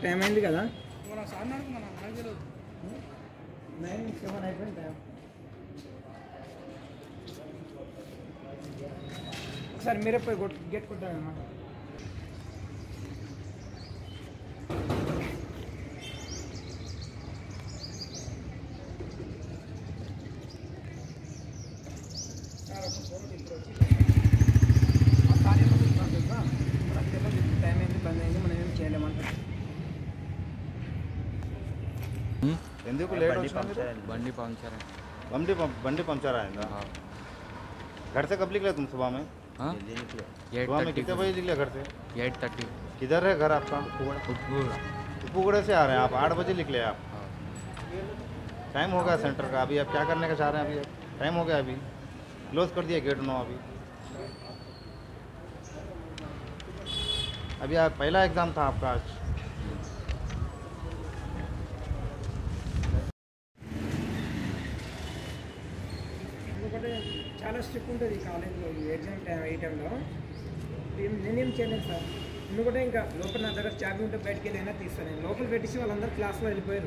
Time అయింది కదా, 9:07 అయిపోయింది టైం. ఒకసారి మీరే పోయి గేట్ కొట్టారమ్మా. టైం అయింది, బంద్ అయింది, మనం ఏం చేయలేమంటారు. ఎందుకు లేట్ बंडी पंचर है। बंडी पंचर आएगा। घर से कब निकले तुम सुबह में? सुबह में कितने बजे निकले घर से? 8:30। किधर है घर आपका? उपगुड़े से आ रहे हैं आप, 8 बजे निकले आप। टाइम हो गया सेंटर का, अभी आप क्या करने का चाह रहे हैं? अभी टाइम हो गया, अभी क्लोज कर दिया गेट 9। अभी आप पहला एग्ज़ाम था आपका आज। చాలా స్ట్రిక్ట్ ఉంటుంది కాలేజ్లో ఎగ్జామ్ టైం ఈ టైంలో. నేనేం చేయలేదు సార్, ఎందుకంటే ఇంకా లోపల నా దగ్గర చాబీ ఉంటే బయటకి వెళ్ళైనా తీస్తాను. నేను లోపల పెట్టేసి వాళ్ళందరూ క్లాస్లో వెళ్ళిపోయారు.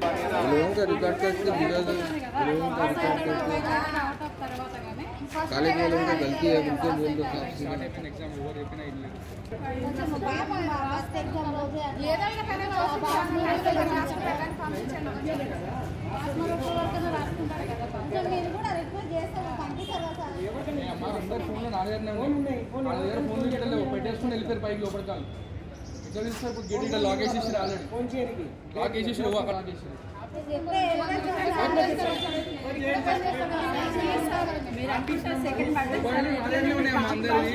कालेज वालों का गलती है, उनसे बोल दो साहब। అందరు ఫోన్లో నా దగ్గరనే ఉన్నాయి, వాళ్ళ దగ్గర ఫోన్లు పెట్టలేవు, పెట్టేసుకుని వెళ్ళిపోయారు పైకి లోపలికి. వాళ్ళు ఎట్లా తీస్తారు? ఇప్పుడు గేట్ ఇక్కడ లాక్ వేసేసి ఆల్రెడీ లాక్ వేసేసి అక్కడ లాక్ వేసి మొబైల్ నా దగ్గరనే ఉన్నాయి. అందరివి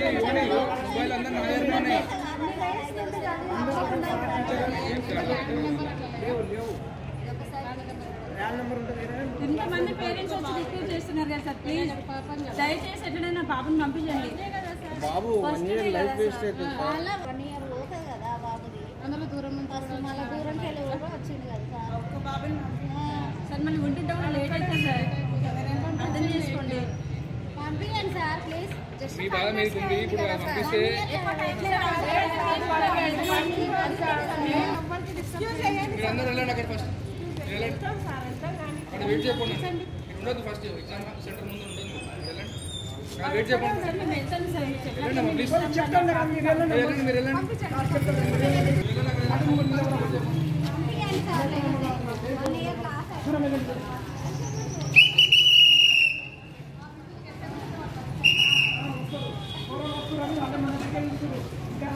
మొబైల్ అందరు నా దగ్గరనే ఉన్నాయి. ఇంతమంది పేరెంట్స్ వచ్చి రిక్వెస్ట్ చేస్తున్నారు కదా సార్, ప్లీజ్ దయచేసి ఎట్లైనా బాబుని పంపించండి. బాబు 1 year లైఫ్ వేస్ట్ అవుతుంది.1 year ఓకే కదా బాబుది, అందులో దూరం మళ్ళీ దూరంకి వెళ్ళి వచ్చింది కదా సార్. సార్ మళ్ళీ ఉంటుంటే కూడా లేట్ అవుతుంది సార్, అర్థం చేసుకోండి. పంపించండి సార్ ప్లీజ్. మీ బాధ మీకు ఉంది, ఇప్పుడు పంపిస్తే మీరందరూ వెళ్ళండి అక్కడ. ఫస్ట్ వెళ్ళండి, అక్కడ వెయిట్ చేయకుండా ఉండదు. ఫస్ట్ ఎగ్జామ్ సెంటర్ ముందు ఉండదు, వెళ్ళండి వెయిట్ చేయకుండా వెళ్ళండి. ప్లీజ్ వెళ్ళండి, మీరు వెళ్ళండి. ఇంకా